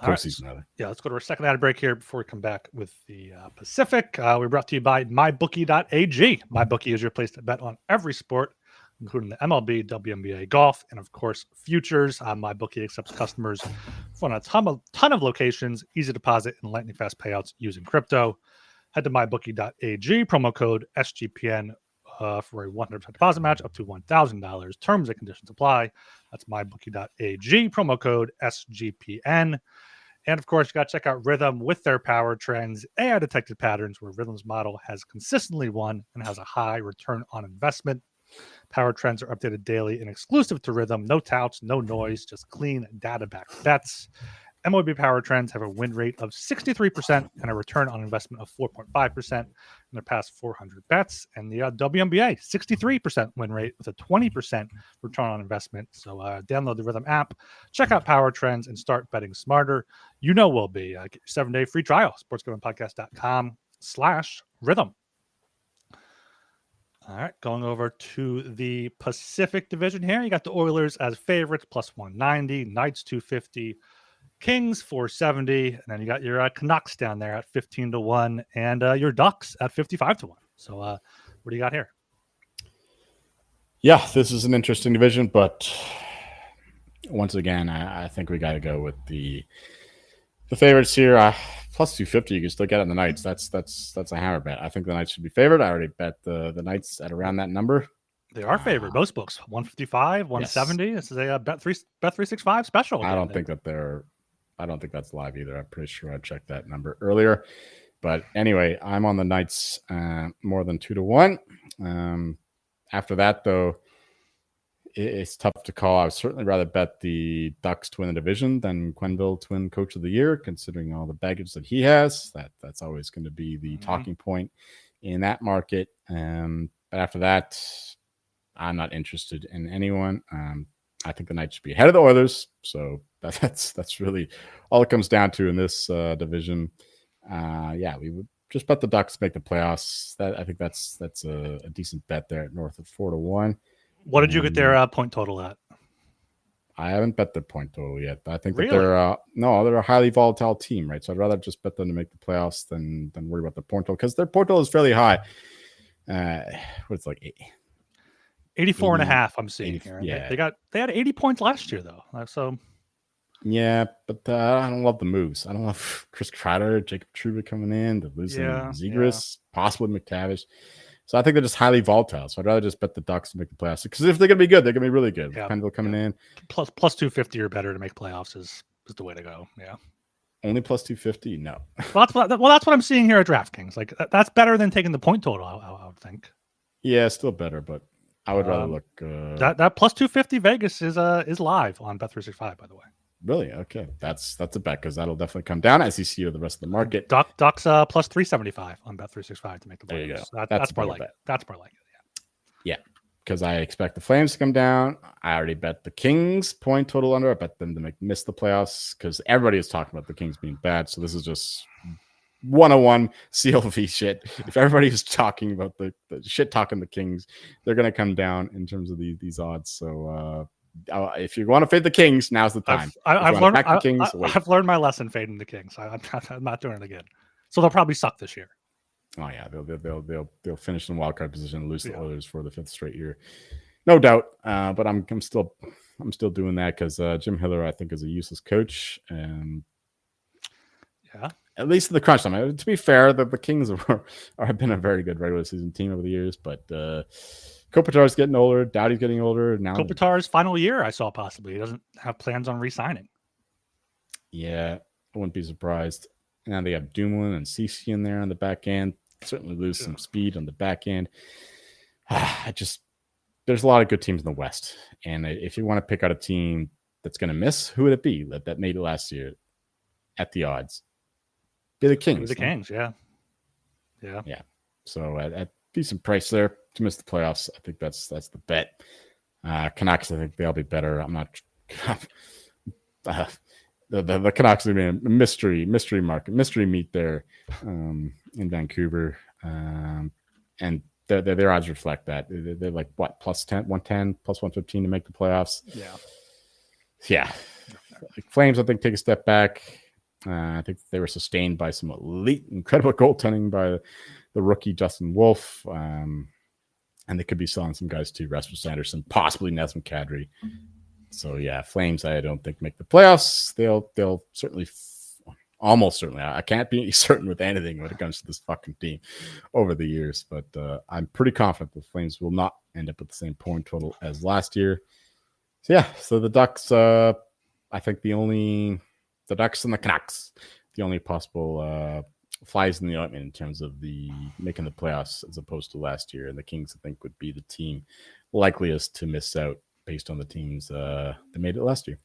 Speaker 2: Postseason, rather.
Speaker 1: Yeah, let's go to our second ad break here before we come back with the Pacific. We're brought to you by MyBookie.ag. MyBookie is your place to bet on every sport, including the MLB, WNBA, golf, and, of course, futures. MyBookie accepts customers from a ton of locations, easy deposit, and lightning-fast payouts using crypto. Head to MyBookie.ag, promo code SGPN for a 100% deposit match up to $1,000. Terms and conditions apply. That's MyBookie.ag, promo code SGPN. And, of course, you got to check out Rhythm with their power trends, AI detected patterns where Rhythm's model has consistently won and has a high return on investment. Power trends are updated daily and exclusive to Rhythm. No touts, no noise, just clean data-backed bets. MLB Power Trends have a win rate of 63% and a return on investment of 4.5% in their past 400 bets. And the WNBA, 63% win rate with a 20% return on investment. So download the Rhythm app, check out Power Trends, and start betting smarter. You know we'll be. Get your 7-day free trial, sportsgamblingpodcast.com/rhythm. All right, going over to the Pacific Division here. You got the Oilers as favorites, plus 190, Knights 250, Kings 470, and then you got your Canucks down there at 15-1, and your Ducks at 55-1. So, what do you got here?
Speaker 2: Yeah, this is an interesting division, but once again, I think we got to go with the favorites here. Plus 250, you can still get on the Knights. That's a hammer bet. I think the Knights should be favored. I already bet the Knights at around that number.
Speaker 1: They are favored. Most books 155, 170. Yes. This is a bet 365 special.
Speaker 2: I don't think that's live either. I'm pretty sure I checked that number earlier. But anyway, I'm on the Knights more than 2-1. After that, though, it's tough to call. I would certainly rather bet the Ducks to win the division than Quenneville to win Coach of the Year, considering all the baggage that he has. That's always going to be the talking point in that market. But after that, I'm not interested in anyone. I think the Knights should be ahead of the Oilers. So that's really all it comes down to in this division. We would just bet the Ducks make the playoffs. I think that's a decent bet there at north of 4-1.
Speaker 1: What did you get their point total at?
Speaker 2: I haven't bet the point total yet, but I think
Speaker 1: Really?
Speaker 2: that they're a highly volatile team, right? So I'd rather just bet them to make the playoffs than worry about the point total, because their point total is fairly high. What's like
Speaker 1: 84.5. I'm seeing
Speaker 2: 80,
Speaker 1: here.
Speaker 2: Yeah,
Speaker 1: they had 80 points last year though. So
Speaker 2: yeah, but I don't love the moves. I don't love Chris Kreider, Jacob Trouba coming in, the losing Zegras, possibly McTavish. So I think they're just highly volatile. So I'd rather just bet the Ducks to make the playoffs, because if they're going to be good, they're going to be really good.
Speaker 1: Yeah,
Speaker 2: Pendle coming in.
Speaker 1: Plus 250 or better to make playoffs is the way to go. Yeah.
Speaker 2: Only plus 250? No.
Speaker 1: Well, that's what I'm seeing here at DraftKings. Like, that's better than taking the point total, I would think.
Speaker 2: Yeah, still better, but I would rather look.
Speaker 1: That plus 250 Vegas is live on Bet365, by the way.
Speaker 2: Really? Okay. That's a bet, because that'll definitely come down as you see the rest of the market.
Speaker 1: Ducks plus 375 on Bet365 to make the playoffs.
Speaker 2: There you go.
Speaker 1: That's more like it. That's more like it.
Speaker 2: Yeah. Because I expect the Flames to come down. I already bet the Kings point total under. I bet them to miss the playoffs, because everybody is talking about the Kings being bad. So this is just 101 CLV shit. If everybody is talking about the shit talking the Kings, they're going to come down in terms of these odds. So if you want to fade the Kings, now's the time.
Speaker 1: I've learned my lesson fading the Kings. I'm not doing it again. So they'll probably suck this year.
Speaker 2: Oh yeah, they'll finish in wild card position and lose the Oilers for the 5th straight year, no doubt. But I'm still doing that, because Jim Hiller, I think, is a useless coach. At least in the crunch time. To be fair, the Kings have been a very good regular season team over the years, but Kopitar's getting older. Doughty's getting older now.
Speaker 1: Kopitar's final year, I saw possibly. He doesn't have plans on re-signing.
Speaker 2: Yeah, I wouldn't be surprised. Now they have Dumoulin and Ceci in there on the back end. Certainly lose some speed on the back end. There's a lot of good teams in the West, and if you want to pick out a team that's going to miss, who would it be that made it last year at the odds? Be the Kings.
Speaker 1: The Kings, yeah.
Speaker 2: So at decent price there to miss the playoffs, I think that's the bet. Canucks, I think they'll be better. I'm not. The Canucks are being a mystery market, mystery meat there in Vancouver, and their odds reflect that. They're like what, plus 110, plus 115 to make the playoffs. Yeah. Flames, I think, take a step back. I think they were sustained by some elite, incredible goaltending by the rookie Justin Wolf, and they could be selling some guys too, Rasmus Sanderson, possibly Nazem Kadri. So yeah, Flames, I don't think make the playoffs. They'll certainly, almost certainly. I can't be certain with anything when it comes to this fucking team over the years, but I'm pretty confident the Flames will not end up with the same point total as last year. So yeah, so the Ducks, I think the Ducks and the Canucks, the only possible flies in the ointment in terms of the making the playoffs as opposed to last year. And the Kings, I think, would be the team likeliest to miss out based on the teams that made it last year.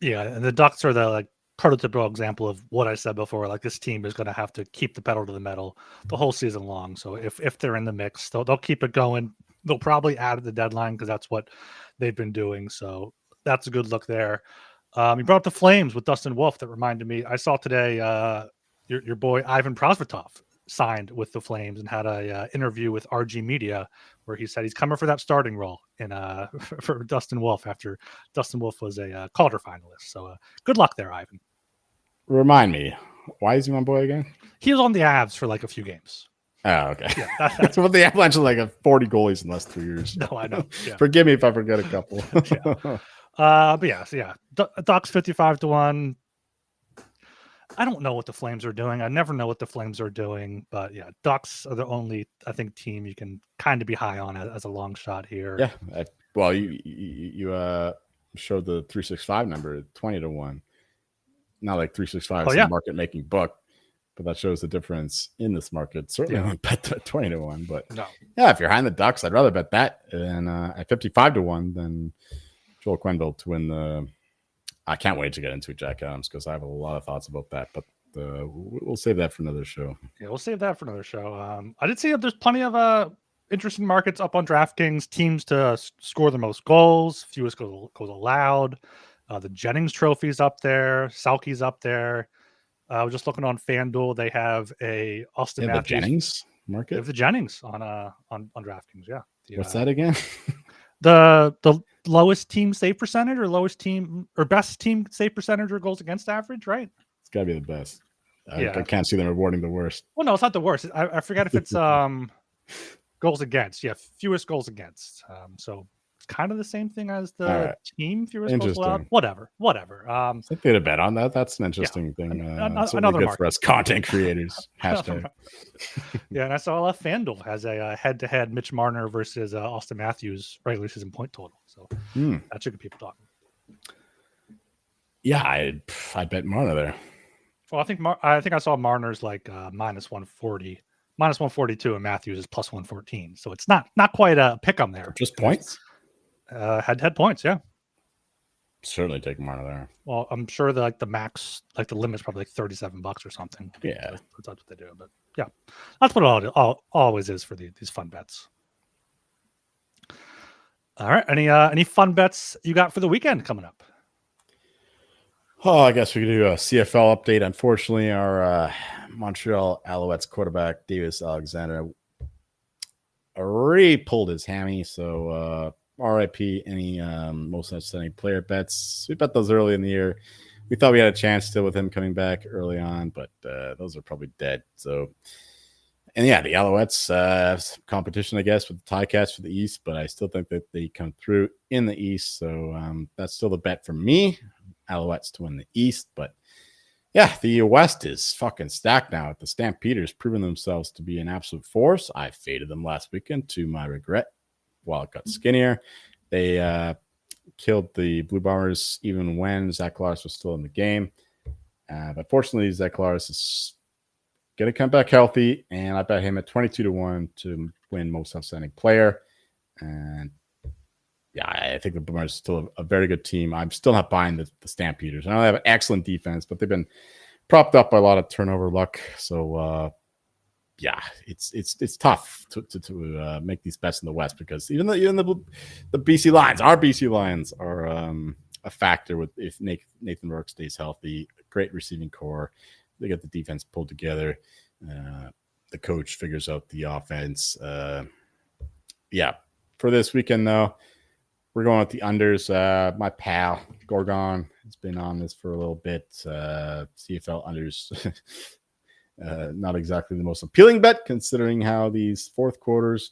Speaker 1: Yeah, and the Ducks are the prototypical example of what I said before. Like, this team is going to have to keep the pedal to the metal the whole season long. So if they're in the mix, they'll keep it going. They'll probably add at the deadline, because that's what they've been doing. So that's a good look there. You brought up the Flames with Dustin Wolf. That reminded me. I saw today your boy Ivan Prosvetov signed with the Flames and had a interview with RG Media where he said he's coming for that starting role in for Dustin Wolf after Dustin Wolf was a Calder finalist. So good luck there, Ivan.
Speaker 2: Remind me, why is he my boy again?
Speaker 1: He was on the Avs for like a few games.
Speaker 2: Oh, okay. Yeah, that's what the Avalanche are, like 40 goalies in the last 3 years.
Speaker 1: No, I know. Yeah.
Speaker 2: Forgive me if I forget a couple.
Speaker 1: But yeah. Ducks 55-1. I don't know what the Flames are doing. I never know what the Flames are doing, but yeah, Ducks are the only, I think, team you can kind of be high on as a long shot here.
Speaker 2: Yeah. Well, you showed the 365 number, 20-1. Not like 365 is a market making book, but that shows the difference in this market. Certainly don't bet that 20-1, but
Speaker 1: no.
Speaker 2: Yeah, if you're high in the Ducks, I'd rather bet that than at 55-1 than Joel Quenneville to win the. I can't wait to get into Jack Adams, because I have a lot of thoughts about that, but we'll save that for another show.
Speaker 1: Yeah, we'll save that for another show. I did see that there's plenty of interesting markets up on DraftKings. Teams to score the most goals, fewest goals allowed. The Jennings Trophy's up there. Selke's up there. I was just looking on FanDuel. They have a Austin Matthews.
Speaker 2: The Jennings market?
Speaker 1: They have the Jennings on DraftKings, yeah.
Speaker 2: What's that again?
Speaker 1: The lowest team save percentage or best team save percentage or goals against average, right?
Speaker 2: It's got to be the best. I can't see them rewarding the worst.
Speaker 1: Well, no, it's not the worst. I forget if it's goals against. Yeah, fewest goals against. So it's kind of the same thing as the team fewest goals allowed. Whatever.
Speaker 2: Something to bet on that. That's an interesting thing. Another good for us content creators. Hashtag.
Speaker 1: Yeah, and I saw FanDuel has a head-to-head Mitch Marner versus Austin Matthews regular season point total. So that should get people talking.
Speaker 2: Yeah, I bet Marner there.
Speaker 1: Well, I think I saw Marner's like minus 140, minus 142, and Matthews is plus 114. So it's not quite a pick 'em there.
Speaker 2: Just points?
Speaker 1: Head points, yeah.
Speaker 2: Certainly take Marner there.
Speaker 1: Well, I'm sure the max, like the limit's probably like $37 or something.
Speaker 2: Yeah,
Speaker 1: that's what they do. But yeah, that's what it always is for these fun bets. All right, any fun bets you got for the weekend coming up?
Speaker 2: Oh, I guess we could do a CFL update. Unfortunately, our Montreal Alouettes quarterback, Davis Alexander, already pulled his hammy. So RIP any most outstanding player bets. We bet those early in the year. We thought we had a chance still with him coming back early on, but those are probably dead. So, and yeah, the Alouettes have some competition, I guess, with the Ticats for the East, but I still think that they come through in the East. So that's still the bet for me. Alouettes to win the East, but yeah, the West is fucking stacked now. The Stampeders proving themselves to be an absolute force. I faded them last weekend to my regret while it got skinnier. They killed the Blue Bombers even when Zach Klaris was still in the game. But fortunately, Zach Klaris is going to come back healthy, and I bet him at 22-1 to win most outstanding player. And yeah, I think the Boomers are still a very good team. I'm still not buying the Stampeders. I know they have an excellent defense, but they've been propped up by a lot of turnover luck. So, yeah, it's tough to make these bets in the West because even the BC Lions, our BC Lions, are a factor with if Nathan Rourke stays healthy. Great receiving core. They get the defense pulled together. The coach figures out the offense. Yeah, for this weekend though, we're going with the unders. My pal Gorgon has been on this for a little bit. CFL unders, not exactly the most appealing bet considering how these fourth quarters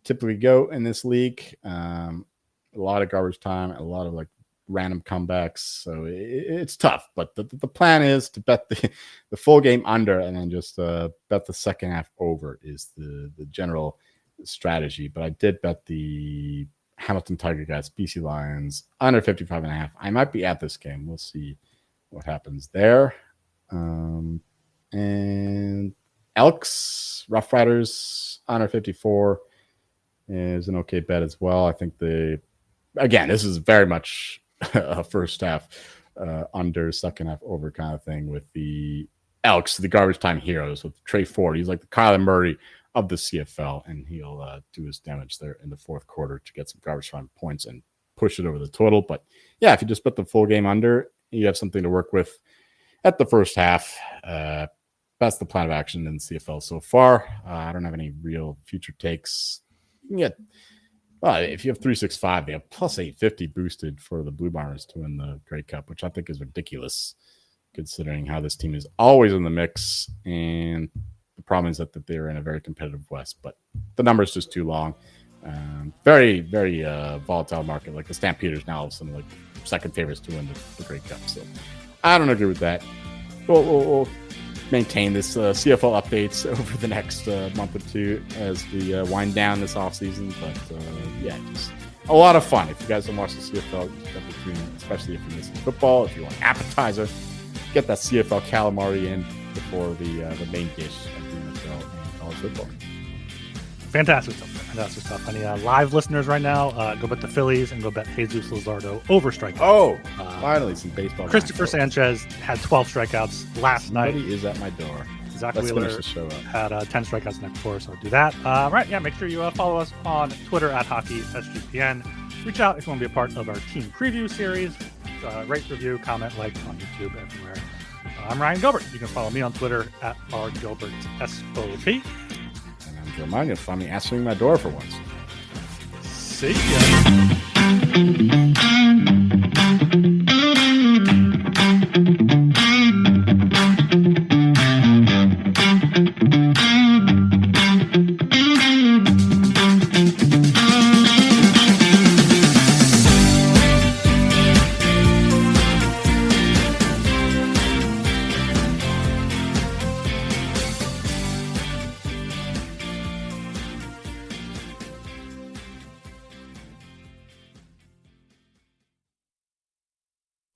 Speaker 2: typically go in this league. A lot of garbage time, a lot of like random comebacks, so it's tough. But the plan is to bet the full game under and then just bet the second half over is the general strategy. But I did bet the Hamilton Tiger Cats, BC Lions, under 55.5. I might be at this game. We'll see what happens there. And Elks, Rough Riders, under 54 is an okay bet as well. I think this is very much a first half under, second half over kind of thing with the Elks, the garbage time heroes with Trey Ford. He's like the Kyler Murray of the CFL, and he'll do his damage there in the fourth quarter to get some garbage time points and push it over the total. But yeah, if you just put the full game under, you have something to work with at the first half. That's the plan of action in the CFL so far. I don't have any real future takes. You can get, if you have 365, they have plus 850 boosted for the Blue Bombers to win the Grey Cup, which I think is ridiculous considering how this team is always in the mix. And the problem is that they're in a very competitive West, but the number is just too long. Very, very volatile market. Like the Stampeders now all of a sudden like second favorites to win the Grey Cup. So I don't agree with that. We'll maintain this CFL updates over the next month or two as we wind down this offseason. But yeah, just a lot of fun. If you guys don't watch the CFL, definitely tune in, especially if you're missing football. If you want appetizer, get that CFL calamari in before the main dish of the NFL and college football.
Speaker 1: Fantastic stuff. Any live listeners right now, go bet the Phillies and go bet Jesus Luzardo over strikeouts.
Speaker 2: Oh, finally some baseball.
Speaker 1: Christopher Sanchez had 12 strikeouts last night.
Speaker 2: Somebody is at my door.
Speaker 1: Zach
Speaker 2: Let's
Speaker 1: Wheeler
Speaker 2: finish the show up.
Speaker 1: had 10 strikeouts in before, so do that. Right, yeah, make sure you follow us on Twitter at Hockey SGPN. Reach out if you want to be a part of our team preview series. Rate, review, comment, like on YouTube, everywhere. I'm Ryan Gilbert. You can follow me on Twitter at rgilbertsop.
Speaker 2: And I'm Joe Meyer. You'll find me answering my door for once.
Speaker 1: See ya.